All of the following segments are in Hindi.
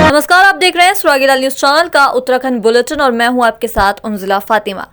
नमस्कार, आप देख रहे हैं स्वरागिलाल न्यूज चैनल का उत्तराखंड बुलेटिन और मैं हूं आपके साथ उन्जिला फातिमा।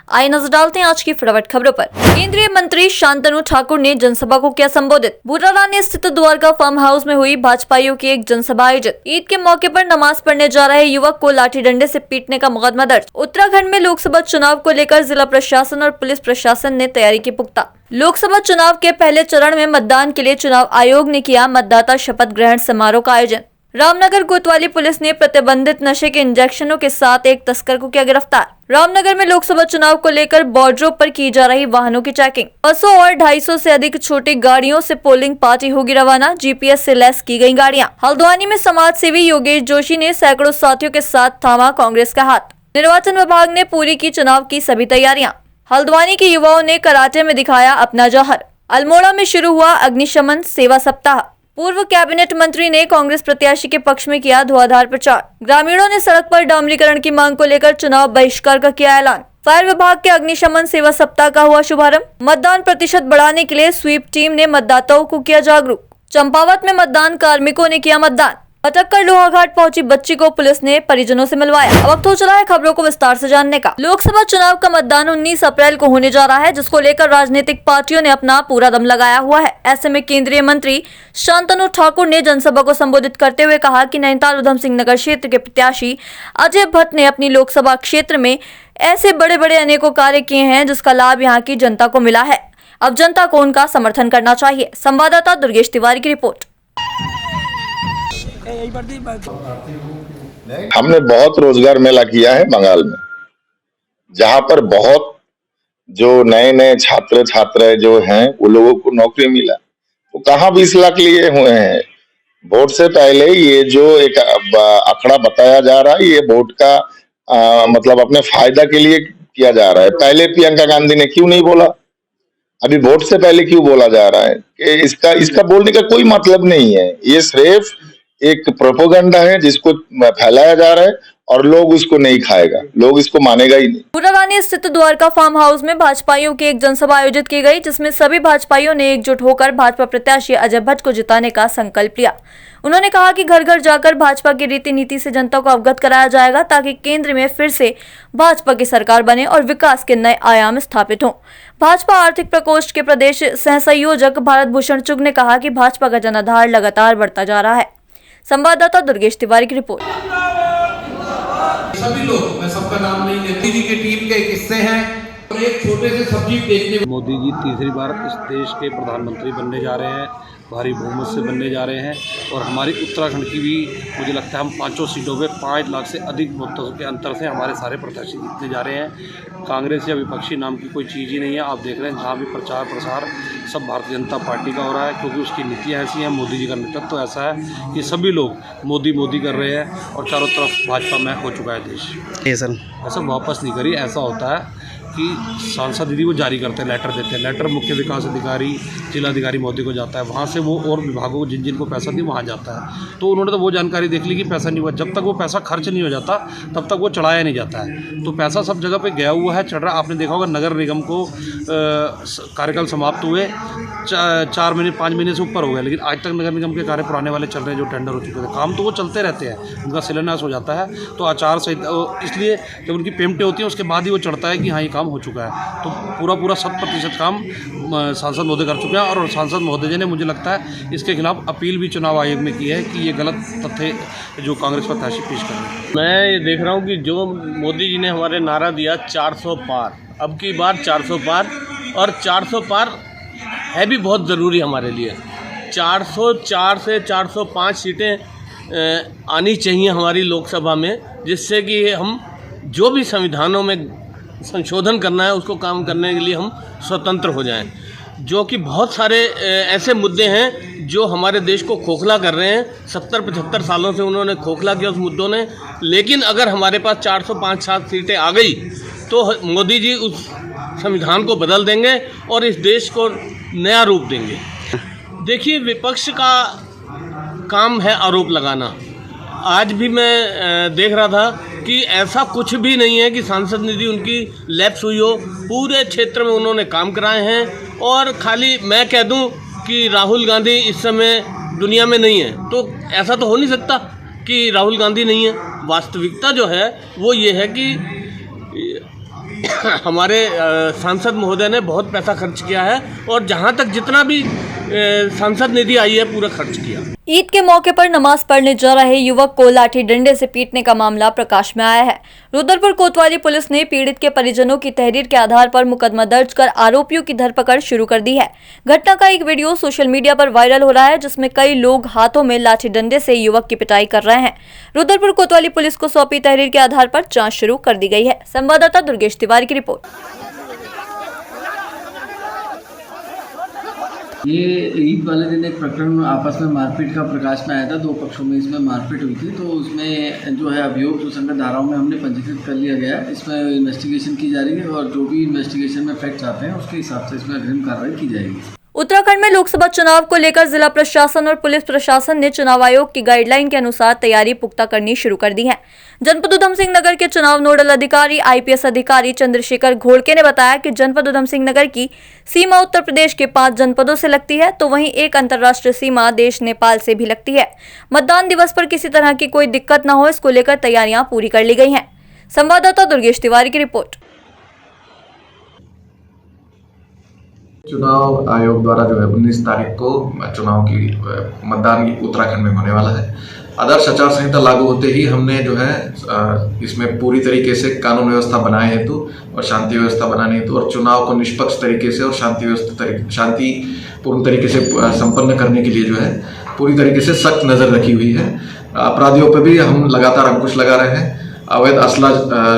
आइए नजर डालते हैं आज की फटाफट खबरों पर। केंद्रीय मंत्री शांतनु ठाकुर ने जनसभा को किया संबोधित। बुर्रारानी स्थित द्वारका फार्म हाउस में हुई भाजपाइयों की एक जनसभा आयोजित। ईद के मौके पर नमाज पढ़ने जा रहे युवक को लाठी डंडे से पीटने का मुकदमा दर्ज। उत्तराखंड में लोकसभा चुनाव को लेकर जिला प्रशासन और पुलिस प्रशासन ने तैयारी की पुख्ता। लोकसभा चुनाव के पहले चरण में मतदान के लिए चुनाव आयोग ने किया मतदाता शपथ ग्रहण समारोह का आयोजन। रामनगर कोतवाली पुलिस ने प्रतिबंधित नशे के इंजेक्शनों के साथ एक तस्कर को किया गिरफ्तार। रामनगर में लोकसभा चुनाव को लेकर बॉर्डरों पर की जा रही वाहनों की चेकिंग। बसों और 250 से अधिक छोटी गाड़ियों से पोलिंग पार्टी होगी रवाना। जीपीएस से लैस की गई गाड़ियां। हल्द्वानी में समाज सेवी योगेश जोशी ने सैकड़ों साथियों के साथ थामा कांग्रेस का हाथ। निर्वाचन विभाग ने पूरी की चुनाव की सभी तैयारियां। हल्द्वानी के युवाओं ने कराटे में दिखाया अपना जौहर। अल्मोड़ा में शुरू हुआ अग्निशमन सेवा सप्ताह। पूर्व कैबिनेट मंत्री ने कांग्रेस प्रत्याशी के पक्ष में किया धुआंधार प्रचार। ग्रामीणों ने सड़क पर डामरीकरण की मांग को लेकर चुनाव बहिष्कार का किया ऐलान। फायर विभाग के अग्निशमन सेवा सप्ताह का हुआ शुभारंभ। मतदान प्रतिशत बढ़ाने के लिए स्वीप टीम ने मतदाताओं को किया जागरूक। चंपावत में मतदान कार्मिकों ने किया मतदान। अटक कर लोहाघाट पहुंची बच्ची को पुलिस ने परिजनों से मिलवाया। अब वक्त हो चला है खबरों को विस्तार से जानने का। लोकसभा चुनाव का मतदान 19 अप्रैल को होने जा रहा है, जिसको लेकर राजनीतिक पार्टियों ने अपना पूरा दम लगाया हुआ है। ऐसे में केंद्रीय मंत्री शांतनु ठाकुर ने जनसभा को संबोधित करते हुए कहा कि नैनीताल उधम सिंह नगर क्षेत्र के प्रत्याशी अजय भट्ट ने अपनी लोकसभा क्षेत्र में ऐसे बड़े बड़े अनेकों कार्य किए हैं जिसका लाभ यहाँ की जनता को मिला है। अब जनता को उनका समर्थन करना चाहिए। संवाददाता दुर्गेश तिवारी की रिपोर्ट। हमने बहुत रोजगार मेला किया है बंगाल में, जहां पर बहुत जो नए नए छात्र जो हैं वो लोगों को नौकरी मिला। तो कहाँ 20 लाख लिए हुए हैं। वोट से पहले ये जो एक आंकड़ा बताया जा रहा है, ये वोट का मतलब अपने फायदा के लिए किया जा रहा है। पहले प्रियंका गांधी ने क्यों नहीं बोला, अभी वोट से पहले क्यों बोला जा रहा है कि इसका बोलने का कोई मतलब नहीं है। ये सिर्फ एक प्रोपेगेंडा है जिसको फैलाया जा रहा है और लोग उसको नहीं खाएगा, लोग इसको मानेगा ही नहीं। बुर्रारानी स्थित द्वारका फार्म हाउस में भाजपाइयों की एक जनसभा आयोजित की गई, जिसमें सभी भाजपाइयों ने एकजुट होकर भाजपा प्रत्याशी अजय भट्ट को जिताने का संकल्प लिया। उन्होंने कहा कि घर घर जाकर भाजपा की रीति नीति से जनता को अवगत कराया जाएगा, ताकि केंद्र में फिर से भाजपा की सरकार बने और विकास के नए आयाम स्थापित हों। भाजपा आर्थिक प्रकोष्ठ के प्रदेश सह संयोजक भारत भूषण चुग ने कहा कि भाजपा का जनाधार लगातार बढ़ता जा रहा है। संवाददाता दुर्गेश तिवारी की रिपोर्ट। सभी लोग, मैं सबका नाम नहीं लेती, जी की टीम के हिस्से हैं और एक छोटे से सब्जी बेचने। मोदी जी तीसरी बार इस देश के प्रधानमंत्री बनने जा रहे हैं, भारी बहुमत से बनने जा रहे हैं और हमारी उत्तराखंड की भी मुझे लगता है हम 5 सीटों पे 5 लाख से अधिक मतों के अंतर से हमारे सारे प्रत्याशी जीतने जा रहे हैं। कांग्रेस या विपक्षी नाम की कोई चीज़ ही नहीं है। आप देख रहे हैं जहाँ भी प्रचार प्रसार सब भारतीय जनता पार्टी का हो रहा है, क्योंकि उसकी नीतियाँ ऐसी हैं, मोदी जी का नेतृत्व तो ऐसा है कि सभी लोग मोदी मोदी कर रहे हैं और चारों तरफ भाजपा में हो चुका है देश। ये सर ऐसा वापस नहीं करी। ऐसा होता है कि सांसद दीदी वो जारी करते हैं, लेटर देते हैं। लेटर मुख्य विकास अधिकारी जिलाधिकारी मोदी को जाता है, वहाँ से वो और विभागों को जिन को पैसा दिया वहाँ जाता है। तो उन्होंने तो वो जानकारी देख ली कि पैसा नहीं हुआ। जब तक वो पैसा खर्च नहीं हो जाता तब तक वो चढ़ाया नहीं जाता है। तो पैसा सब जगह पे गया हुआ है, चढ़ रहा। आपने देखा होगा नगर निगम को कार्यकाल समाप्त हुए 4 महीने 5 महीने से ऊपर हो गया, लेकिन आज तक नगर निगम के कार्य पुराने वाले चल रहे हैं जो टेंडर हो चुके थे। काम तो वो चलते रहते हैं, उनका शिलान्यास हो जाता है। तो आचार संहिता, इसलिए जब उनकी पेमेंटें होती हैं उसके बाद ही वो चढ़ता है कि हाँ ये काम हो चुका है। तो पूरा 100% काम सांसद महोदय कर चुके हैं और सांसद महोदय जी ने मुझे लगता है इसके खिलाफ अपील भी चुनाव आयोग में की है कि ये गलत तथ्य जो कांग्रेस प्रत्याशी पेश कर रहे हैं। मैं ये देख रहा हूँ कि जो मोदी जी ने हमारे नारा दिया 400 पार, अब की बार 400 पार, और 400 पार है भी बहुत ज़रूरी हमारे लिए। 404 से 405 सीटें आनी चाहिए हमारी लोकसभा में, जिससे कि हम जो भी संविधानों में संशोधन करना है उसको काम करने के लिए हम स्वतंत्र हो जाएं। जो कि बहुत सारे ऐसे मुद्दे हैं जो हमारे देश को खोखला कर रहे हैं। 70-75 सालों से उन्होंने खोखला किया उस मुद्दों ने, लेकिन अगर हमारे पास 405-7 सीटें आ गई तो मोदी जी उस संविधान को बदल देंगे और इस देश को नया रूप देंगे। देखिए, विपक्ष का काम है आरोप लगाना। आज भी मैं देख रहा था कि ऐसा कुछ भी नहीं है कि सांसद निधि उनकी लैप्स हुई हो। पूरे क्षेत्र में उन्होंने काम कराए हैं और खाली मैं कह दूं कि राहुल गांधी इस समय दुनिया में नहीं है, तो ऐसा तो हो नहीं सकता। कि राहुल गांधी नहीं है। वास्तविकता जो है वो ये है कि हमारे सांसद महोदय ने बहुत पैसा खर्च किया है और जहाँ तक जितना भी सांसद निधि आई है पूरा खर्च किया। ईद के मौके पर नमाज पढ़ने जा रहे युवक को लाठी डंडे से पीटने का मामला प्रकाश में आया है। रुद्रपुर कोतवाली पुलिस ने पीड़ित के परिजनों की तहरीर के आधार पर मुकदमा दर्ज कर आरोपियों की धरपकड़ शुरू कर दी है। घटना का एक वीडियो सोशल मीडिया पर वायरल हो रहा है, जिसमें कई लोग हाथों में लाठी डंडे से युवक की पिटाई कर रहे हैं। रुद्रपुर कोतवाली पुलिस को सौंपी तहरीर के आधार पर जाँच शुरू कर दी गई है। संवाददाता दुर्गेश तिवारी की रिपोर्ट। ये ईद वाले दिन एक प्रकरण आपस में मारपीट का प्रकाश में आया था। 2 पक्षों में इसमें मारपीट हुई थी, तो उसमें जो है अभियोग जो संगत धाराओं में हमने पंजीकृत कर लिया गया है। इसमें इन्वेस्टिगेशन की जा रही है और जो भी इन्वेस्टिगेशन में फैक्ट्स आते हैं उसके हिसाब से इसमें अग्रिम कार्रवाई की जाएगी। उत्तराखंड में लोकसभा चुनाव को लेकर जिला प्रशासन और पुलिस प्रशासन ने चुनाव आयोग की गाइडलाइन के अनुसार तैयारी पुख्ता करनी शुरू कर दी है। जनपद उधम सिंह नगर के चुनाव नोडल अधिकारी IPS अधिकारी चंद्रशेखर घोड़के ने बताया कि जनपद उधम सिंह नगर की सीमा उत्तर प्रदेश के 5 जनपदों से लगती है, तो वहीं एक अंतर्राष्ट्रीय सीमा देश नेपाल से भी लगती है। मतदान दिवस पर किसी तरह की कोई दिक्कत न हो, इसको लेकर तैयारियां पूरी कर ली गई हैं। संवाददाता दुर्गेश तिवारी की रिपोर्ट। चुनाव आयोग द्वारा जो है 19 तारीख को चुनाव की मतदान उत्तराखंड में होने वाला है। आदर्श आचार संहिता लागू होते ही हमने जो है इसमें पूरी तरीके से कानून व्यवस्था बनाए हेतु और शांति व्यवस्था बनाने हेतु और चुनाव को निष्पक्ष तरीके से और शांतिपूर्ण तरीके से संपन्न करने के लिए जो है पूरी तरीके से सख्त नज़र रखी हुई है। अपराधियों पर भी हम लगातार अंकुश लगा रहे हैं। अवैध असला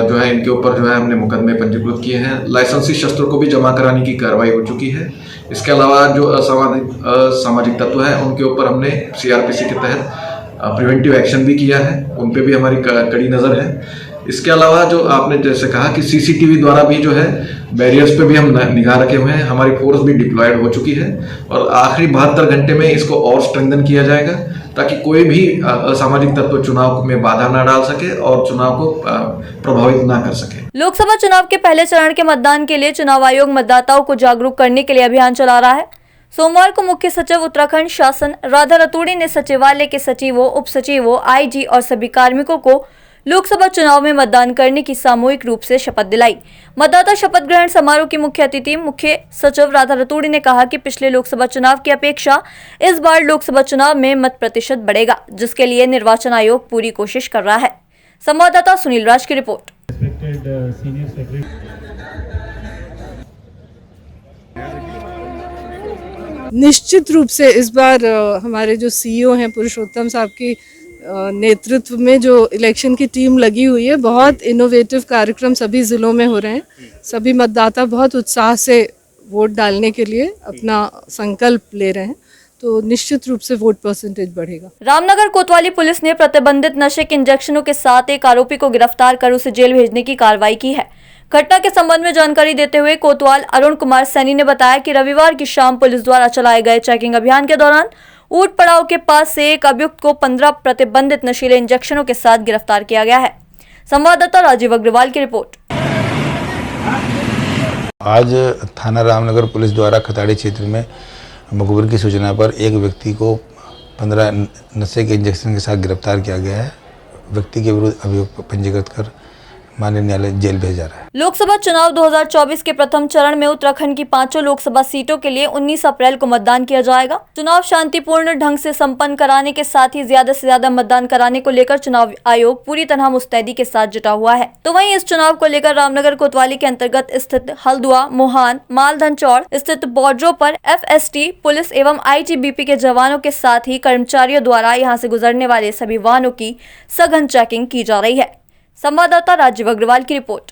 जो है इनके ऊपर जो है हमने मुकदमे पंजीकृत किए हैं। लाइसेंसी शस्त्रों को भी जमा कराने की कार्रवाई हो चुकी है। इसके अलावा जो असामाजिक तत्व हैं उनके ऊपर हमने CRPC के तहत प्रिवेंटिव एक्शन भी किया है, उन पे भी हमारी कड़ी नज़र है। इसके अलावा जो आपने जैसे कहा कि CCTV द्वारा भी जो है बैरियर्स पे भी हम निगाह रखे हुए हैं। हमारी फोर्स भी डिप्लॉयड हो चुकी है और आखिरी 72 घंटे में इसको और स्ट्रेंथन किया जाएगा ताकि कोई भी असामाजिक तत्व चुनाव में बाधा ना डाल सके और चुनाव को प्रभावित ना कर सके। लोकसभा चुनाव के पहले चरण के मतदान के लिए चुनाव आयोग मतदाताओं को जागरूक करने के लिए अभियान चला रहा है। सोमवार को मुख्य सचिव उत्तराखंड शासन राधा रतूड़ी ने सचिवालय के सचिवों, उप सचिवों, IG और सभी कार्मिकों को लोकसभा चुनाव में मतदान करने की सामूहिक रूप से शपथ दिलाई। मतदाता शपथ ग्रहण समारोह की मुख्य अतिथि मुख्य सचिव राधा रतूड़ी ने कहा कि पिछले लोकसभा चुनाव की अपेक्षा इस बार लोकसभा चुनाव में मत प्रतिशत बढ़ेगा, जिसके लिए निर्वाचन आयोग पूरी कोशिश कर रहा है। संवाददाता सुनील राज की रिपोर्ट। निश्चित रूप से इस बार हमारे जो CEO हैं पुरुषोत्तम साहब की नेतृत्व में जो इलेक्शन की टीम लगी हुई है, बहुत इनोवेटिव कार्यक्रम सभी ज़िलों में हो रहे हैं। सभी मतदाता बहुत उत्साह से वोट डालने के लिए अपना संकल्प ले रहे हैं, तो निश्चित रूप से वोट परसेंटेज बढ़ेगा। रामनगर कोतवाली पुलिस ने प्रतिबंधित नशे के इंजेक्शनों के साथ एक आरोपी को गिरफ्तार कर उसे जेल भेजने की कार्रवाई की है। घटना के संबंध में जानकारी देते हुए कोतवाल अरुण कुमार सैनी ने बताया कि रविवार की शाम पुलिस द्वारा चलाए गए चेकिंग अभियान के दौरान ऊट पड़ाव के पास से एक अभियुक्त को 15 प्रतिबंधित नशीले इंजेक्शनों के साथ गिरफ्तार किया गया है। संवाददाता राजीव अग्रवाल की रिपोर्ट। आज थाना रामनगर पुलिस द्वारा खताड़ी क्षेत्र में मुखबिर की सूचना पर एक व्यक्ति को 15 नशे के इंजेक्शन के साथ गिरफ्तार किया गया है। व्यक्ति के विरुद्ध अभियोग पंजीकृत कर माननीय न्यायालय जेल भेजा रहा है। लोकसभा चुनाव 2024 के प्रथम चरण में उत्तराखंड की 5 लोकसभा सीटों के लिए 19 अप्रैल को मतदान किया जाएगा। चुनाव शांतिपूर्ण ढंग से संपन्न कराने के साथ ही ज्यादा से ज्यादा मतदान कराने को लेकर चुनाव आयोग पूरी तरह मुस्तैदी के साथ जुटा हुआ है। तो वहीं इस चुनाव को लेकर रामनगर कोतवाली के अंतर्गत स्थित हल्द्वां, मोहान, मालधनचौड़ स्थित बॉर्डरों पर FST पुलिस एवं ITBP के जवानों के साथ ही कर्मचारियों द्वारा यहां से गुजरने वाले सभी वाहनों की सघन चेकिंग की जा रही है। संवाददाता राजीव अग्रवाल की रिपोर्ट।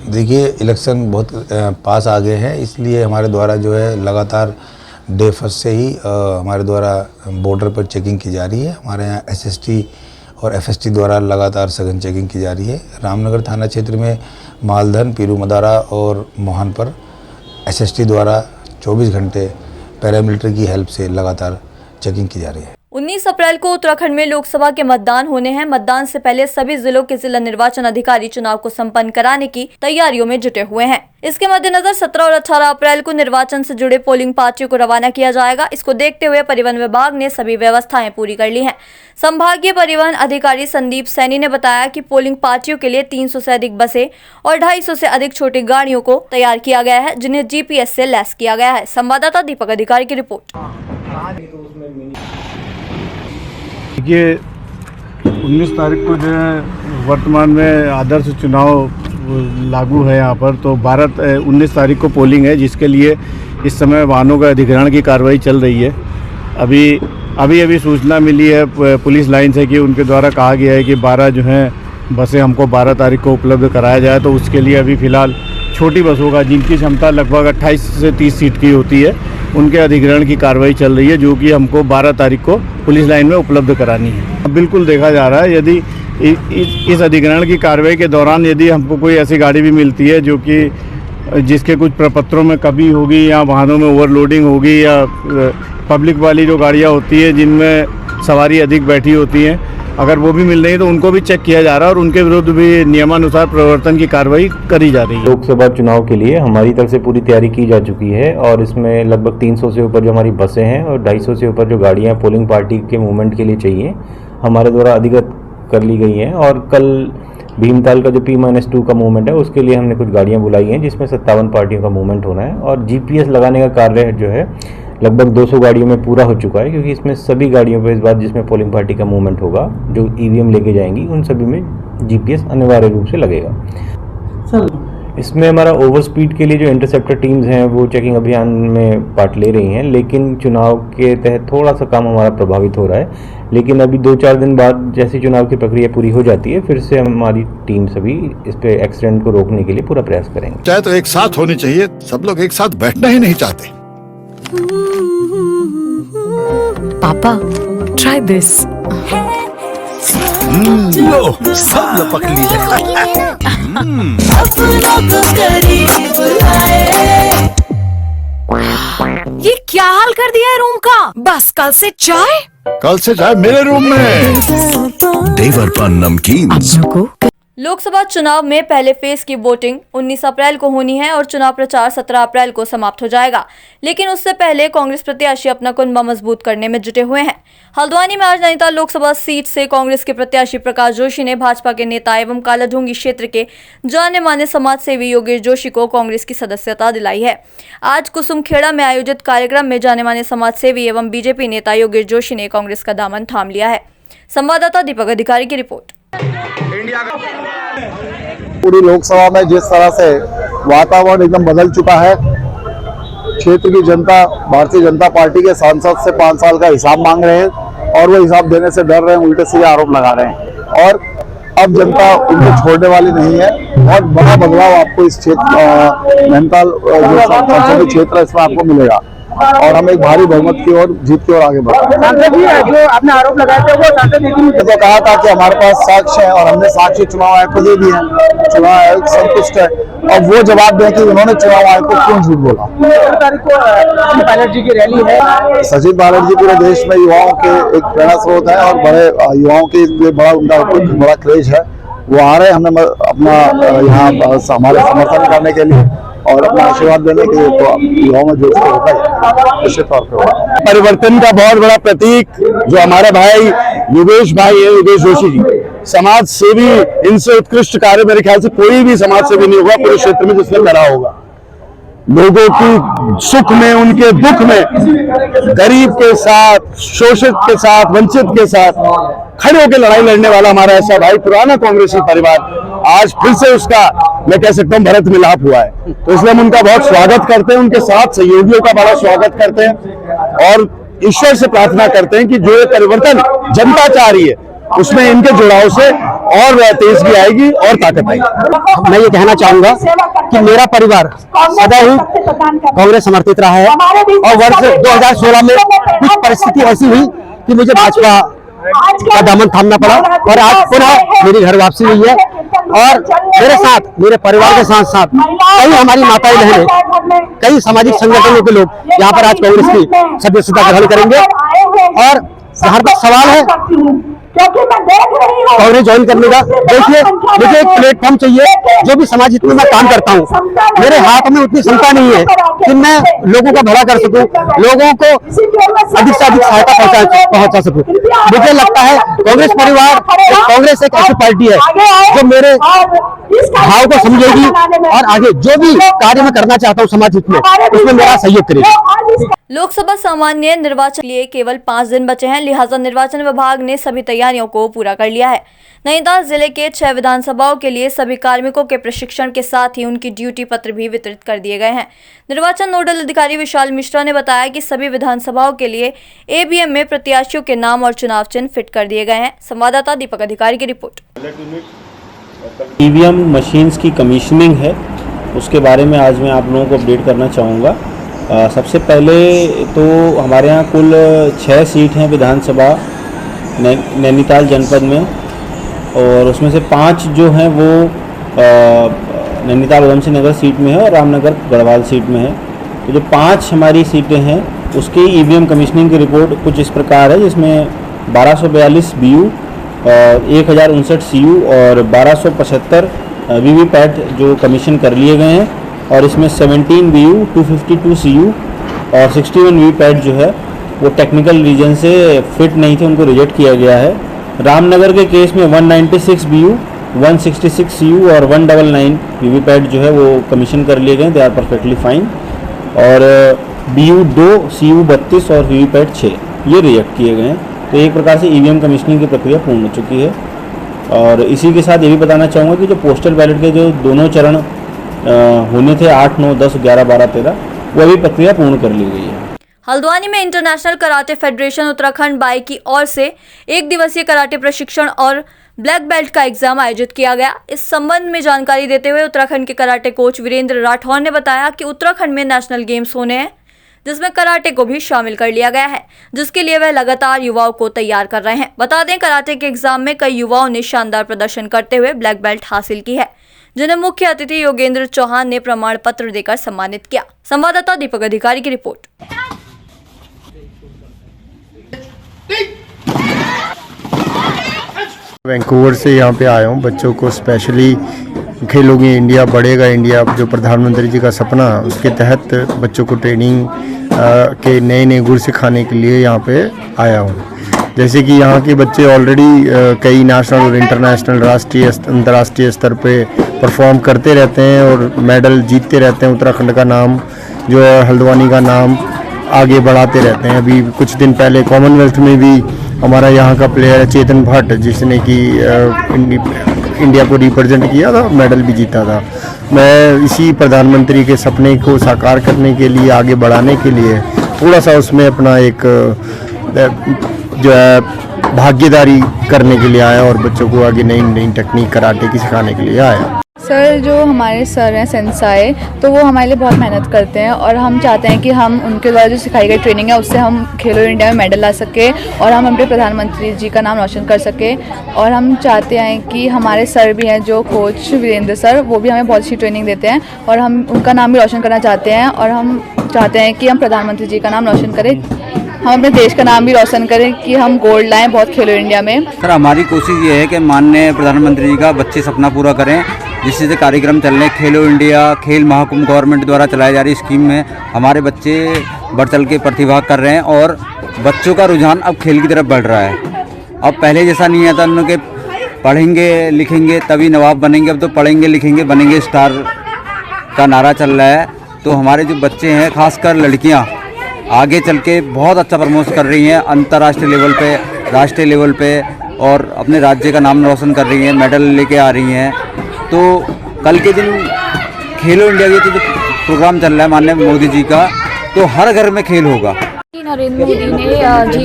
देखिए, इलेक्शन बहुत पास आ गए हैं, इसलिए हमारे द्वारा जो है लगातार डे फर्स्ट से ही हमारे द्वारा बॉर्डर पर चेकिंग की जा रही है। हमारे यहाँ SST और FST द्वारा लगातार सघन चेकिंग की जा रही है। रामनगर थाना क्षेत्र में मालधन, पीरू मदारा और मोहन पर SST द्वारा 24 घंटे पैरामिलिट्री की हेल्प से लगातार चेकिंग की जा रही है। 19 अप्रैल को उत्तराखंड में लोकसभा के मतदान होने हैं। मतदान से पहले सभी जिलों के जिला निर्वाचन अधिकारी चुनाव को संपन्न कराने की तैयारियों में जुटे हुए हैं। इसके मद्देनजर 17 और 18 अप्रैल को निर्वाचन से जुड़े पोलिंग पार्टियों को रवाना किया जाएगा। इसको देखते हुए परिवहन विभाग ने सभी व्यवस्थाएं पूरी कर ली हैं। संभागीय परिवहन अधिकारी संदीप सैनी ने बताया कि पोलिंग पार्टियों के लिए 300 से अधिक बसें और 250 से अधिक छोटी गाड़ियों को तैयार किया गया है, जिन्हें जीपीएस से लैस किया गया है। संवाददाता दीपक अधिकारी की रिपोर्ट। देखिए 19 तारीख को जो है वर्तमान में आदर्श चुनाव लागू है यहाँ पर, तो 19 तारीख को पोलिंग है, जिसके लिए इस समय वाहनों का अधिग्रहण की कार्रवाई चल रही है। अभी सूचना मिली है पुलिस लाइन से कि उनके द्वारा कहा गया है कि 12 जो हैं बसें हमको 12 तारीख को उपलब्ध कराया जाए। तो उसके लिए अभी फ़िलहाल छोटी बसों का, जिनकी क्षमता लगभग 28 से 30 सीट की होती है, उनके अधिग्रहण की कार्रवाई चल रही है, जो कि हमको 12 तारीख को पुलिस लाइन में उपलब्ध करानी है। बिल्कुल देखा जा रहा है, यदि इस अधिग्रहण की कार्रवाई के दौरान यदि हमको कोई ऐसी गाड़ी भी मिलती है जो कि जिसके कुछ प्रपत्रों में कमी होगी या वाहनों में ओवरलोडिंग होगी या पब्लिक वाली जो गाड़ियाँ होती है जिनमें सवारी अधिक बैठी होती हैं, अगर वो भी मिल रही है तो उनको भी चेक किया जा रहा है और उनके विरुद्ध भी नियमानुसार प्रवर्तन की कार्रवाई करी जा रही है। लोकसभा चुनाव के लिए हमारी तरफ से पूरी तैयारी की जा चुकी है और इसमें लगभग 300 से ऊपर जो हमारी बसें हैं और 250 से ऊपर जो गाड़ियाँ पोलिंग पार्टी के मूवमेंट के लिए चाहिए हमारे द्वारा अधिगत कर ली गई हैं। और कल भीमताल का जो P-2 का मूवमेंट है उसके लिए हमने कुछ गाड़ियाँ बुलाई हैं, जिसमें 57 पार्टियों का मूवमेंट होना है। और जीपीएस लगाने का कार्य जो है लगभग 200 गाड़ियों में पूरा हो चुका है, क्योंकि इसमें सभी गाड़ियों पर इस बार जिसमें पोलिंग पार्टी का मूवमेंट होगा, जो ईवीएम लेके जाएंगी, उन सभी में जीपीएस अनिवार्य रूप से लगेगा। सर इसमें हमारा ओवर स्पीड के लिए जो इंटरसेप्टर टीम्स हैं वो चेकिंग अभियान में पार्ट ले रही हैं, लेकिन चुनाव के तहत थोड़ा सा काम हमारा प्रभावित हो रहा है। लेकिन अभी 2-4 दिन बाद जैसे चुनाव की प्रक्रिया पूरी हो जाती है, फिर से हमारी टीम सभी इस पे एक्सीडेंट को रोकने के लिए पूरा प्रयास करेंगे। चाहे तो एक साथ होनी चाहिए, सब लोग एक साथ बैठना ही नहीं चाहते। पापा ट्राई दिस। लो सब लपक लिए। ये क्या हाल कर दिया है रूम का? बस कल से चाय मेरे रूम में देवर पान नमकीन। लोकसभा चुनाव में पहले फेज की वोटिंग 19 अप्रैल को होनी है और चुनाव प्रचार 17 अप्रैल को समाप्त हो जाएगा। लेकिन उससे पहले कांग्रेस प्रत्याशी अपना कुनबा मजबूत करने में जुटे हुए हैं। हल्द्वानी में आज नैनीताल लोकसभा सीट से कांग्रेस के प्रत्याशी प्रकाश जोशी ने भाजपा के नेता एवं कालाढूंगी क्षेत्र के जाने माने समाज सेवी योगेश जोशी को कांग्रेस की सदस्यता दिलाई है। आज कुसुमखेड़ा में आयोजित कार्यक्रम में जाने माने समाज सेवी एवं बीजेपी नेता योगेश जोशी ने कांग्रेस का दामन थाम लिया है। संवाददाता दीपक अधिकारी की रिपोर्ट। पूरी लोकसभा में जिस तरह से वातावरण एकदम बदल चुका है, क्षेत्र की जनता भारतीय जनता पार्टी के सांसद से 5 साल का हिसाब मांग रहे हैं और वो हिसाब देने से डर रहे हैं, उल्टे सीधे आरोप लगा रहे हैं और अब जनता उनको छोड़ने वाली नहीं है। बहुत बड़ा बदलाव आपको इस क्षेत्र नैनीताल जो संसदीय क्षेत्र है इसमें आपको मिलेगा और हम एक भारी बहुमत की ओर जीत की ओर आगे बढ़ रहे हैं। जो आपने आरोप लगाए थे वो सांसद ने कहा था कि हमारे पास साक्ष्य है और हमने साक्ष्य चुनाव आयोग को दे दिए हैं, चुनाव आयोग संतुष्ट है। और वो जवाब दें कि उन्होंने चुनाव आयोग को क्यों झूठ बोला। 17 तारीख को सचिन पायलट जी की रैली है। सचिन पायलट जी पूरे देश में युवाओं के एक प्रेरणा स्रोत है और बड़े युवाओं के लिए बड़ा क्रेज है। वो आ रहे हैं, हमने अपना यहाँ हमारे समर्थन करने के लिए और अपना आशीर्वाद देने के लिए, तो युवाओं में जोश तो होता है, निश्चित तौर पर परिवर्तन का बहुत बड़ा प्रतीक जो हमारे भाई योगेश भाई है, योगेश जोशी जी समाज सेवी, इनसे उत्कृष्ट कार्य मेरे ख्याल से कोई भी समाज सेवी नहीं होगा पूरे क्षेत्र में जिसने करा होगा। लोगों की सुख में, उनके दुख में, गरीब के साथ, शोषित के साथ, वंचित के साथ खड़े होकर लड़ाई लड़ने वाला हमारा ऐसा भाई, पुराना कांग्रेसी परिवार आज फिर से उसका मैं कह सकता हूँ भरत मिलाप हुआ है। तो इसलिए हम उनका बहुत स्वागत करते हैं, उनके साथ सहयोगियों का बड़ा स्वागत करते हैं और ईश्वर से प्रार्थना करते हैं कि जो ये परिवर्तन जनता चाह रही है उसमें इनके जुड़ाव से और तेजगी आएगी और ताकत आएगी। मैं ये कहना चाहूंगा कि मेरा परिवार सदा ही कांग्रेस समर्थित रहा है और वर्ष 2016 में कुछ परिस्थिति ऐसी हुई कि मुझे भाजपा का दामन थामना पड़ा और आज पुनः मेरी घर वापसी हुई है और मेरे साथ, मेरे परिवार के साथ साथ कई हमारी माताएं बहनें, कई सामाजिक संगठनों के लोग यहाँ पर आज कांग्रेस की सदस्यता ग्रहण करेंगे और जहाँ तक सवाल है कांग्रेस ज्वाइन करने का, देखिए मुझे एक प्लेटफॉर्म चाहिए जो भी समाज हित में मैं काम करता हूँ। मेरे हाथ में उतनी क्षमता नहीं है कि मैं लोगों का भला कर सकूं, लोगों को अधिक से अधिक सहायता पहुंचा सकूं। मुझे लगता है कांग्रेस परिवार, कांग्रेस एक ऐसी पार्टी है जो मेरे भाव को समझेगी और आगे जो भी कार्य मैं करना चाहता हूँ समाज हित में, उसमें मेरा सहयोग करेगी। लोकसभा सामान्य निर्वाचन के लिए केवल 5 दिन बचे हैं, लिहाजा निर्वाचन विभाग ने सभी तैयारियों को पूरा कर लिया है। नैनीताल जिले के 6 विधानसभाओं के लिए सभी कार्मिकों के प्रशिक्षण के साथ ही उनकी ड्यूटी पत्र भी वितरित कर दिए गए हैं। निर्वाचन नोडल अधिकारी विशाल मिश्रा ने बताया कि सभी विधानसभाओं के लिए ABM में प्रत्याशियों के नाम और चुनाव चिन्ह फिट कर दिए गए हैं। संवाददाता दीपक अधिकारी की रिपोर्ट। EVM मशीन्स की कमीशनिंग है, उसके बारे में आज मैं आप लोगों को अपडेट करना चाहूँगा। सबसे पहले तो हमारे यहाँ कुल 6 सीट हैं विधानसभा नैनीताल जनपद में, और उसमें से 5 जो हैं वो नैनीताल उधमसिंह नगर सीट में है और रामनगर गढ़वाल सीट में है। तो जो 5 हमारी सीटें हैं उसकी EVM कमीशनिंग की रिपोर्ट कुछ इस प्रकार है, जिसमें 1242 BU और 1059 CU और 1275 VVPAT जो कमीशन कर लिए गए हैं, और इसमें 17 BU 252 CU और 61 VVPAT जो है वो टेक्निकल रीजन से फिट नहीं थे, उनको रिजेक्ट किया गया है। रामनगर के केस में 196 BU 166 CU और 199 VVPAT जो है वो कमीशन कर लिए गए, दे आर परफेक्टली फाइन। और BU 2 CU 32 और VVPAT 6 ये रिजेक्ट किए गए हैं। तो एक प्रकार से EVM कमीशनिंग की प्रक्रिया पूर्ण हो चुकी है। और इसी के साथ ये भी बताना चाहूँगा कि जो पोस्टल बैलेट के जो दोनों चरण होने थे 8, 9, 10, 11, 12, 13 वो अभी प्रक्रिया पूर्ण कर ली गई है। हल्द्वानी में international karate federation Uttarakhand by की ओर से 1 दिवसीय कराटे प्रशिक्षण और ब्लैक बेल्ट का एग्जाम आयोजित किया गया। इस संबंध में जानकारी देते हुए उत्तराखंड के कराटे कोच वीरेंद्र राठौर ने बताया कि उत्तराखंड में नेशनल गेम्स होने हैं, जिसमें कराटे को भी शामिल कर लिया गया है, जिसके लिए वह लगातार युवाओं को तैयार कर रहे हैं। बता दें कराटे के एग्जाम में कई युवाओं ने शानदार प्रदर्शन करते हुए ब्लैक बेल्ट हासिल की है, जिन्हें मुख्य अतिथि योगेंद्र चौहान ने प्रमाण पत्र देकर सम्मानित किया। संवाददाता दीपक अधिकारी की रिपोर्ट। वैंकूवर से यहाँ पे आया हूँ, बच्चों को स्पेशली खेलोगे इंडिया बढ़ेगा इंडिया जो प्रधानमंत्री जी का सपना, उसके तहत बच्चों को ट्रेनिंग के नए नए गुर सिखाने के लिए यहाँ पे आया हूँ। जैसे कि यहाँ के बच्चे ऑलरेडी कई नेशनल और इंटरनेशनल, राष्ट्रीय अंतर्राष्ट्रीय स्तर पे परफॉर्म करते रहते हैं और मेडल जीतते रहते हैं। उत्तराखंड का नाम जो है, हल्द्वानी का नाम आगे बढ़ाते रहते हैं। अभी कुछ दिन पहले कॉमनवेल्थ में भी हमारा यहाँ का प्लेयर है चेतन भट्ट, जिसने कि इंडिया को रिप्रेजेंट किया था, मेडल भी जीता था। मैं इसी प्रधानमंत्री के सपने को साकार करने के लिए, आगे बढ़ाने के लिए थोड़ा सा उसमें अपना एक जो है भागीदारी करने के लिए आया और बच्चों को आगे नई नई टेक्निक कराटे की सिखाने के लिए आया। सर जो हमारे सर हैं सेंसाई, तो वो हमारे लिए बहुत मेहनत करते हैं और हम चाहते हैं कि हम उनके द्वारा जो सिखाई गई ट्रेनिंग है उससे हम खेलो इंडिया में मेडल ला सके और हम अपने प्रधानमंत्री जी का नाम रोशन कर सके। और हम चाहते हैं कि हमारे सर भी हैं जो कोच वीरेंद्र सर, वो भी हमें बहुत अच्छी ट्रेनिंग देते हैं और हम उनका नाम भी रोशन करना चाहते हैं। और हम चाहते हैं कि हम प्रधानमंत्री जी का नाम रोशन करें, हम अपने देश का नाम भी रोशन करें कि हम गोल्ड लाएँ बहुत खेलो इंडिया में। सर हमारी कोशिश ये है कि माननीय प्रधानमंत्री जी का बच्चे सपना पूरा करें, जिससे कार्यक्रम चल रहे खेलो इंडिया, खेल महाकुंभ गवर्नमेंट द्वारा चलाई जा रही स्कीम में हमारे बच्चे बढ़ चढ़ के प्रतिभाग कर रहे हैं और बच्चों का रुझान अब खेल की तरफ बढ़ रहा है। अब पहले जैसा नहीं आता उनके पढ़ेंगे लिखेंगे तभी नवाब बनेंगे, अब तो पढ़ेंगे लिखेंगे बनेंगे स्टार का नारा चल रहा है। तो हमारे जो बच्चे हैं खासकर लड़कियां आगे चल के बहुत अच्छा प्रमोशन कर रही हैं अंतर्राष्ट्रीय लेवल पे, राष्ट्रीय लेवल पे, और अपने राज्य का नाम रोशन कर रही हैं, मेडल लेके आ रही हैं। तो कल के दिन खेलो इंडिया के जो प्रोग्राम चल रहा है माननीय मोदी जी का, तो हर घर में खेल होगा। नरेंद्र मोदी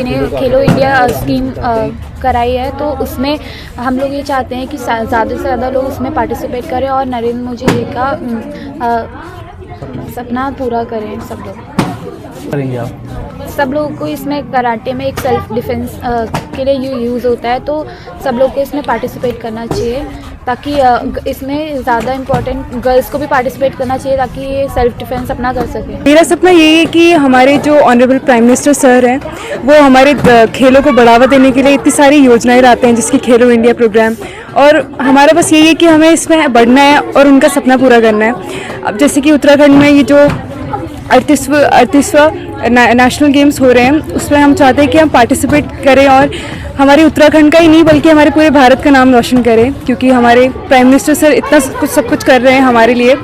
ने खेलो इंडिया स्कीम कराई है, तो उसमें हम लोग ये चाहते हैं कि ज़्यादा से ज़्यादा लोग उसमें पार्टिसिपेट करें और नरेंद्र मोदी जी का सपना पूरा करें। सब लोग करेंगे आप सब लोगों को इसमें कराटे में एक सेल्फ डिफेंस के लिए यूज़ होता है, तो सब लोग को इसमें पार्टिसिपेट करना चाहिए ताकि इसमें ज़्यादा इम्पोर्टेंट गर्ल्स को भी पार्टिसिपेट करना चाहिए ताकि ये सेल्फ डिफेंस अपना कर सकें। मेरा सपना यही है कि हमारे जो ऑनरेबल प्राइम मिनिस्टर सर हैं वो हमारे खेलों को बढ़ावा देने के लिए इतनी सारी योजनाएं लाते हैं, जिसकी खेलो इंडिया प्रोग्राम। और हमारा बस यही है कि हमें इसमें बढ़ना है और उनका सपना पूरा करना है। अब जैसे कि उत्तराखंड में ये जो 38वां नेशनल गेम्स हो रहे हैं, उसमें हम चाहते हैं कि हम पार्टिसिपेट करें और हमारे उत्तराखंड का ही नहीं बल्कि हमारे पूरे भारत का नाम रोशन करें, क्योंकि हमारे प्राइम मिनिस्टर सर इतना सब कुछ कर रहे हैं हमारे लिए।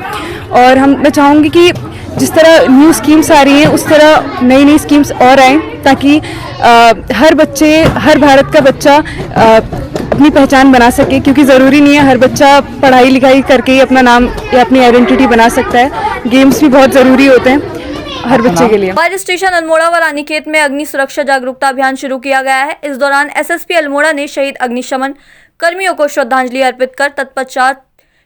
और मैं चाहूँगी कि जिस तरह न्यू स्कीम्स आ रही हैं उस तरह नई नई स्कीम्स और आएँ, ताकि हर भारत का बच्चा अपनी पहचान बना सके, क्योंकि ज़रूरी नहीं है हर बच्चा पढ़ाई लिखाई करके ही अपना नाम या अपनी आइडेंटिटी बना सकता है। गेम्स भी बहुत ज़रूरी होते हैं हर बच्चे के लिए। फायर स्टेशन अल्मोड़ा व रानीखेत में अग्नि सुरक्षा जागरूकता अभियान शुरू किया गया है। इस दौरान एसएसपी अल्मोड़ा ने शहीद अग्निशमन कर्मियों को श्रद्धांजलि अर्पित कर तत्पश्चात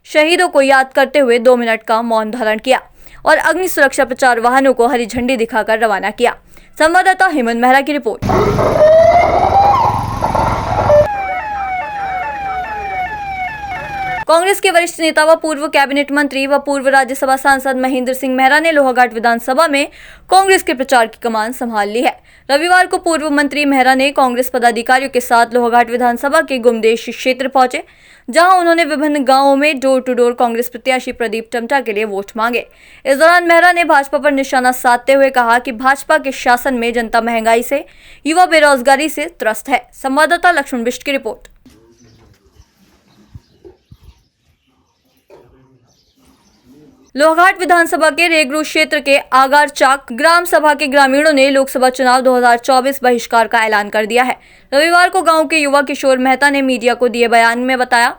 शहीदों को याद करते हुए 2 मिनट का मौन धारण किया और अग्नि सुरक्षा प्रचार वाहनों को हरी झंडी दिखाकर रवाना किया। संवाददाता हेमंत मेहरा की रिपोर्ट। कांग्रेस के वरिष्ठ नेता व पूर्व कैबिनेट मंत्री व पूर्व राज्यसभा सांसद महेंद्र सिंह मेहरा ने लोहाघाट विधानसभा में कांग्रेस के प्रचार की कमान संभाल ली है। रविवार को पूर्व मंत्री मेहरा ने कांग्रेस पदाधिकारियों के साथ लोहाघाट विधानसभा के गुमदेश क्षेत्र पहुंचे, जहां उन्होंने विभिन्न गांवों में डोर टू डोर कांग्रेस प्रत्याशी प्रदीप टमटा के लिए वोट मांगे। इस दौरान मेहरा ने भाजपा पर निशाना साधते हुए कहा कि भाजपा के शासन में जनता महंगाई से, युवा बेरोजगारी से त्रस्त है। संवाददाता लक्ष्मण बिष्ट की रिपोर्ट। लोहाघाट विधानसभा के रेगरू क्षेत्र के आगारचाक ग्राम सभा के ग्रामीणों ने लोकसभा चुनाव 2024 बहिष्कार का ऐलान कर दिया है। रविवार को गांव के युवा किशोर मेहता ने मीडिया को दिए बयान में बताया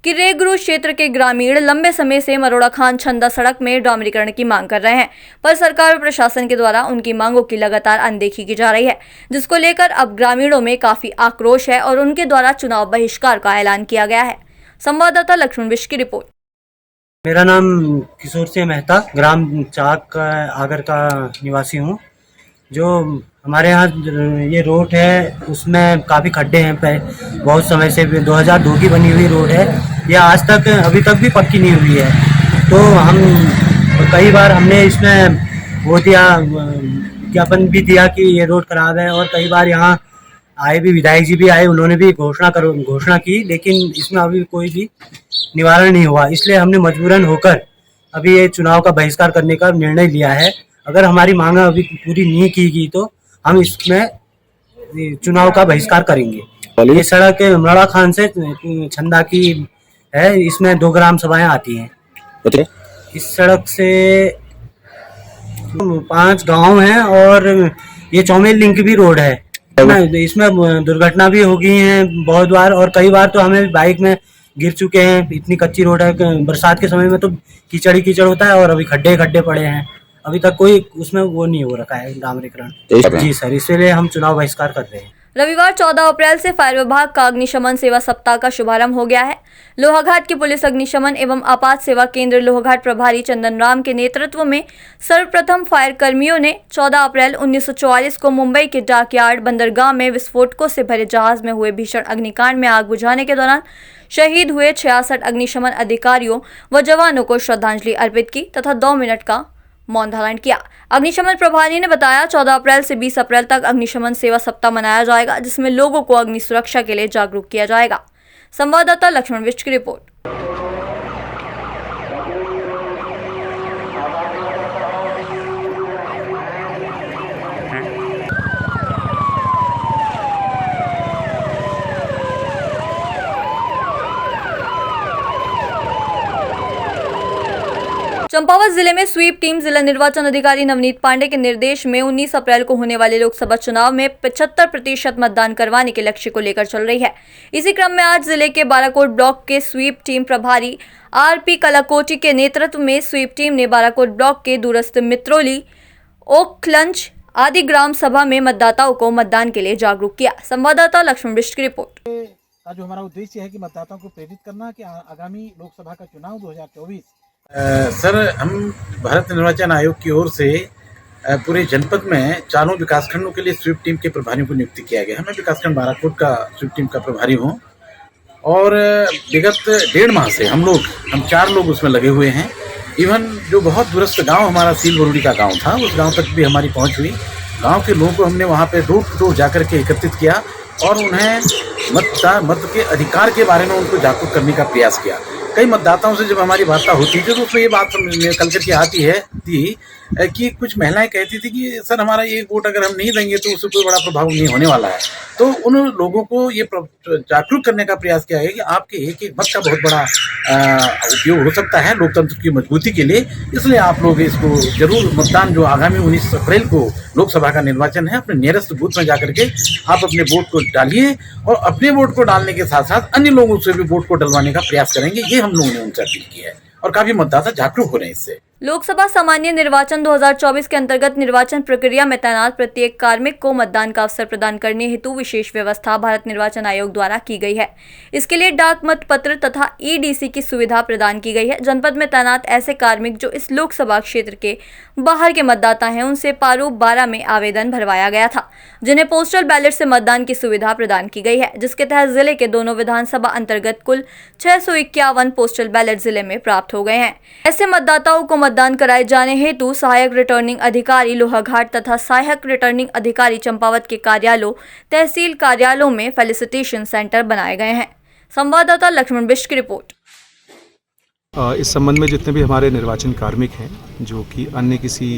कि रेगरू क्षेत्र के ग्रामीण लंबे समय से मरोड़ा खान छंदा सड़क में डामरीकरण की मांग कर रहे हैं, पर सरकार और प्रशासन के द्वारा उनकी मांगों की लगातार अनदेखी की जा रही है, जिसको लेकर अब ग्रामीणों में काफी आक्रोश है और उनके द्वारा चुनाव बहिष्कार का ऐलान किया गया है। संवाददाता लक्ष्मण बिष्ट की रिपोर्ट। मेरा नाम किशोर सिंह मेहता, ग्राम चाक आगर का निवासी हूँ। जो हमारे यहाँ ये रोड है उसमें काफ़ी खड्डे हैं, बहुत समय से 2002 की बनी हुई रोड है, ये आज तक अभी तक भी पक्की नहीं हुई है। तो हम कई बार हमने इसमें वो दिया, ज्ञापन भी दिया कि ये रोड खराब है, और कई बार यहाँ आए भी, विधायक जी भी आए, उन्होंने भी घोषणा की, लेकिन इसमें अभी कोई भी निवारण नहीं हुआ। इसलिए हमने मजबूरन होकर अभी ये चुनाव का बहिष्कार करने का निर्णय लिया है। अगर हमारी मांग अभी पूरी नहीं की गई तो हम इसमें चुनाव का बहिष्कार करेंगे। ये सड़क मरोड़ा खान से छंदा की है, इसमें 2 ग्राम सभाएं आती हैं। इस सड़क से 5 गांव हैं और ये चौमेल लिंक भी रोड है। इसमें दुर्घटना भी हो गई है बहुत बार, और कई बार तो हमें बाइक में गिर चुके हैं। इतनी कच्ची रोड है, बरसात के समय में तो कीचड़ ही कीचड़ होता है, और अभी खड्डे पड़े हैं। अभी तक कोई उसमें वो नहीं हो रखा है डामरीकरण। जी सर, इसलिए हम चुनाव बहिष्कार कर रहे हैं। रविवार 14 अप्रैल से फायर विभाग का अग्निशमन सेवा सप्ताह का शुभारंभ हो गया है। लोहाघाट की पुलिस अग्निशमन एवं आपात सेवा केंद्र लोहाघाट प्रभारी चंदन राम के नेतृत्व में सर्वप्रथम फायर कर्मियों ने 14 अप्रैल 1944 को मुंबई के डाकयार्ड बंदरगाह में विस्फोटकों से भरे जहाज में हुए भीषण अग्निकांड में आग बुझाने के दौरान शहीद हुए 66 अग्निशमन अधिकारियों व जवानों को श्रद्धांजलि अर्पित की तथा 2 मिनट का मौन धारण किया। अग्निशमन प्रभारी ने बताया 14 अप्रैल से 20 अप्रैल तक अग्निशमन सेवा सप्ताह मनाया जाएगा, जिसमें लोगों को अग्नि सुरक्षा के लिए जागरूक किया जाएगा। संवाददाता लक्ष्मण बिष्ट की रिपोर्ट। चंपावत जिले में स्वीप टीम जिला निर्वाचन अधिकारी नवनीत पांडे के निर्देश में 19 अप्रैल को होने वाले लोकसभा चुनाव में 75% मतदान करवाने के लक्ष्य को लेकर चल रही है। इसी क्रम में आज जिले के बाराकोट ब्लॉक के स्वीप टीम प्रभारी आरपी कलाकोटी के नेतृत्व में स्वीप टीम ने बाराकोट ब्लॉक के दूरस्थ मित्रोली, ओखलंज आदि ग्राम सभा में मतदाताओं को मतदान के लिए जागरूक किया। संवाददाता लक्ष्मण बिष्ट की रिपोर्ट। का जो हमारा उद्देश्य है कि मतदाताओं को प्रेरित करना कि आगामी लोकसभा का चुनाव 2024 सर, हम भारत निर्वाचन आयोग की ओर से पूरे जनपद में चारों विकासखंडों के लिए स्वीप टीम के प्रभारियों को नियुक्त किया गया है। मैं विकासखंड बाराकोट का स्वीप टीम का प्रभारी हूँ, और विगत 1.5 माह से हम 4 लोग उसमें लगे हुए हैं। इवन जो बहुत दूरस्थ गांव हमारा सील बरुड़ी का गांव था, उस गांव तक भी हमारी पहुंच हुई, गांव के लोगों को हमने वहाँ पे डोर टू डोर जाकर के एकत्रित किया और उन्हें मत के अधिकार के बारे में उनको जागरूक करने का प्रयास किया। कई मतदाताओं से जब हमारी वार्ता होती थी तो उसमें ये बात निकल करके आती थी कि कुछ महिलाएं कहती थी कि सर हमारा ये वोट अगर हम नहीं देंगे तो उससे कोई बड़ा प्रभाव नहीं होने वाला है। तो उन लोगों को ये जागरूक करने का प्रयास किया है कि आपके एक एक मत का बहुत बड़ा उपयोग हो सकता है लोकतंत्र की मजबूती के लिए। इसलिए आप लोग इसको जरूर मतदान जो आगामी 19 अप्रैल को लोकसभा का निर्वाचन है, अपने नियरेस्ट बूथ में जाकर के आप अपने वोट को डालिए और अपने वोट को डालने के साथ साथ अन्य लोगों से भी वोट को डलवाने का प्रयास करेंगे। ये हम लोगों ने उनसे अपील की है और काफी मतदाता जागरूक हो रहे हैं इससे। लोकसभा सामान्य निर्वाचन 2024 के अंतर्गत निर्वाचन प्रक्रिया में तैनात प्रत्येक कार्मिक को मतदान का अवसर प्रदान करने हेतु विशेष व्यवस्था भारत निर्वाचन आयोग द्वारा की गई है। इसके लिए डाक मत पत्र तथा ईडीसी की सुविधा प्रदान की गई है। जनपद में तैनात ऐसे कार्मिक जो इस लोकसभा क्षेत्र के बाहर के मतदाता हैं, उनसे प्रारूप 12 में आवेदन भरवाया गया था, जिन्हें पोस्टल बैलेट से मतदान की सुविधा प्रदान की गई है, जिसके तहत जिले के दोनों विधानसभा अंतर्गत कुल 651 पोस्टल बैलेट जिले में प्राप्त हो गए हैं। ऐसे मतदाताओं को मतदान कराए जाने हेतु सहायक रिटर्निंग अधिकारी लोहाघाट तथा सहायक रिटर्निंग अधिकारी चंपावत के कार्यालयों, तहसील कार्यालयों में फेलिसिटेशन सेंटर बनाए गए हैं। संवाददाता लक्ष्मण बिष्ट की रिपोर्ट। इस संबंध में जितने भी हमारे निर्वाचन कार्मिक हैं जो कि अन्य किसी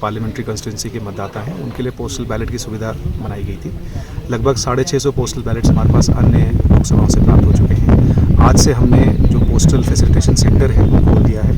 पार्लियामेंट्री कंस्टिट्यूंसी के मतदाता हैं, उनके लिए पोस्टल बैलेट की सुविधा बनाई गई थी। लगभग 650 पोस्टल बैलेट्स हमारे पास अन्य लोकसभाओं से प्राप्त हो चुके हैं। आज से हमने जो पोस्टल फैसिलिटेशन सेंटर है वो खोल दिया है।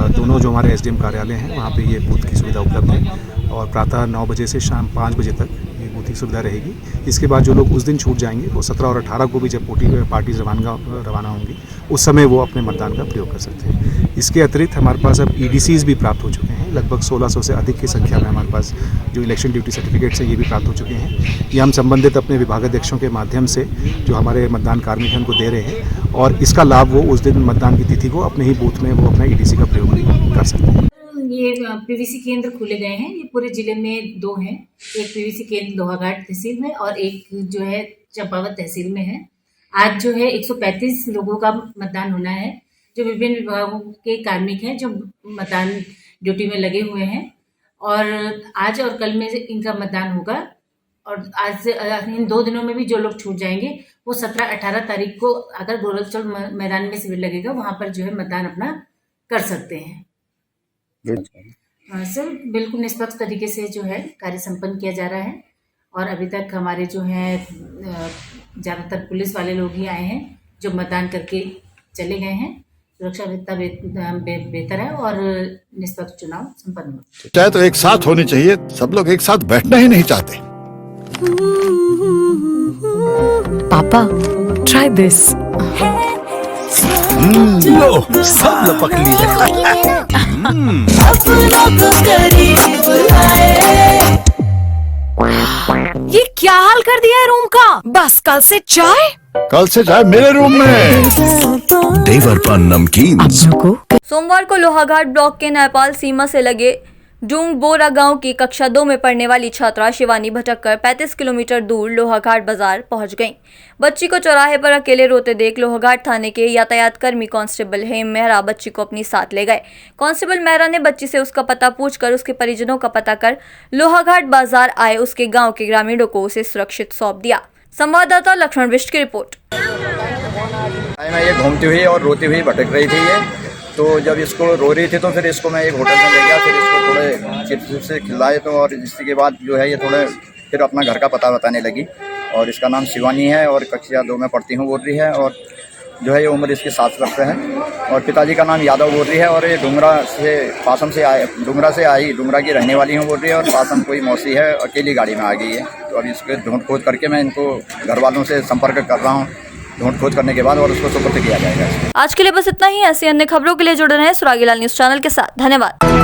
दोनों जो हमारे एसडीएम कार्यालय हैं वहाँ पे ये बूथ की सुविधा उपलब्ध है और प्रातः 9 बजे से शाम 5 बजे तक ये बूथ की सुविधा रहेगी। इसके बाद जो लोग उस दिन छूट जाएंगे वो 17 और 18 को भी जब पार्टीज रवाना होंगी उस समय वो अपने मतदान का प्रयोग कर सकते हैं। इसके अतिरिक्त हमारे पास अब ईडीसीज भी प्राप्त हो चुके हैं। लगभग 1600 से अधिक की संख्या में हमारे पास जो इलेक्शन ड्यूटी सर्टिफिकेट्स हैं ये भी प्राप्त हो चुके हैं। ये हम संबंधित अपने विभागाध्यक्षों के माध्यम से जो हमारे मतदान कार्मिक हैं उनको दे रहे हैं और इसका लाभ वो उस दिन मतदान की तिथि को अपने ही बूथ में वो अपना ईडीसी का प्रयोग कर सकते हैं। ये पीवीसी केंद्र खोले गए हैं, ये पूरे जिले में 2 हैं। एक पीवीसी केंद्र लोहाघाट तहसील में और एक जो है चंपावत तहसील में है। आज जो है 135 लोगों का मतदान होना है जो विभिन्न विभागों के कार्मिक हैं जो मतदान ड्यूटी में लगे हुए हैं और आज और कल में इनका मतदान होगा। और आज से इन 2 दिनों में भी जो लोग छूट जाएंगे वो 17-18 तारीख को अगर गोरखचौड़ मैदान में शिविर लगेगा वहाँ पर जो है मतदान अपना कर सकते हैं। सर बिल्कुल निष्पक्ष तरीके से जो है कार्य संपन्न किया जा रहा है और अभी तक हमारे जो है ज़्यादातर पुलिस वाले लोग ही आए हैं जो मतदान करके चले गए हैं। सुरक्षा व्यवस्था बेहतर है और निष्पक्ष चुनाव संपन्न हो। चाहे तो एक साथ होनी चाहिए, सब लोग एक साथ बैठना ही नहीं चाहते। पापा ट्राई दिस। लो सब लपक लिए। ये क्या हाल कर दिया है रूम का? बस कल से चाय मेरे रूम में। देवर पान नमकीन। सोमवार को लोहाघाट ब्लॉक के नेपाल सीमा से लगे डूंगबोरा गांव की कक्षा 2 में पढ़ने वाली छात्रा शिवानी भटककर 35 किलोमीटर दूर लोहाघाट बाजार पहुंच गईं। बच्ची को चौराहे पर अकेले रोते देख लोहाघाट थाने के यातायात कर्मी कांस्टेबल हेम मेहरा बच्ची को अपनी साथ ले गए। कांस्टेबल मेहरा ने बच्ची से उसका पता पूछकर उसके परिजनों का पता कर लोहाघाट बाजार आए उसके गाँव के ग्रामीणों को उसे सुरक्षित सौंप दिया। संवाददाता लक्ष्मण बिष्ट की रिपोर्ट। ये घूमती हुई और रोती हुई भटक रही थी ये, तो जब इसको रो रही थी तो फिर इसको मैं एक होटल में ले गया, फिर इसको थोड़े चिप्स से खिलाए तो और इसके बाद जो है ये थोड़े फिर अपना घर का पता बताने लगी और इसका नाम शिवानी है और कक्षा 2 में पढ़ती हूँ बोल रही है और जो है ये उम्र इसकी 7 वर्ष है और पिताजी का नाम यादव बोल रही है और ये पासम से आई डुंगरा की रहने वाली हूँ बोल रही है और पासम कोई मौसी है, अकेली गाड़ी में आ गई है। तो अभी इसके ढूंढ खोज करके मैं इनको घर वालों से संपर्क कर रहा हूँ, ढूंढ खोज करने के बाद और उसको सुपुर्द किया जाएगा। आज के लिए बस इतना ही। ऐसी अन्य खबरों के लिए जुड़े रहें सुरागीलाल न्यूज़ चैनल के साथ। धन्यवाद।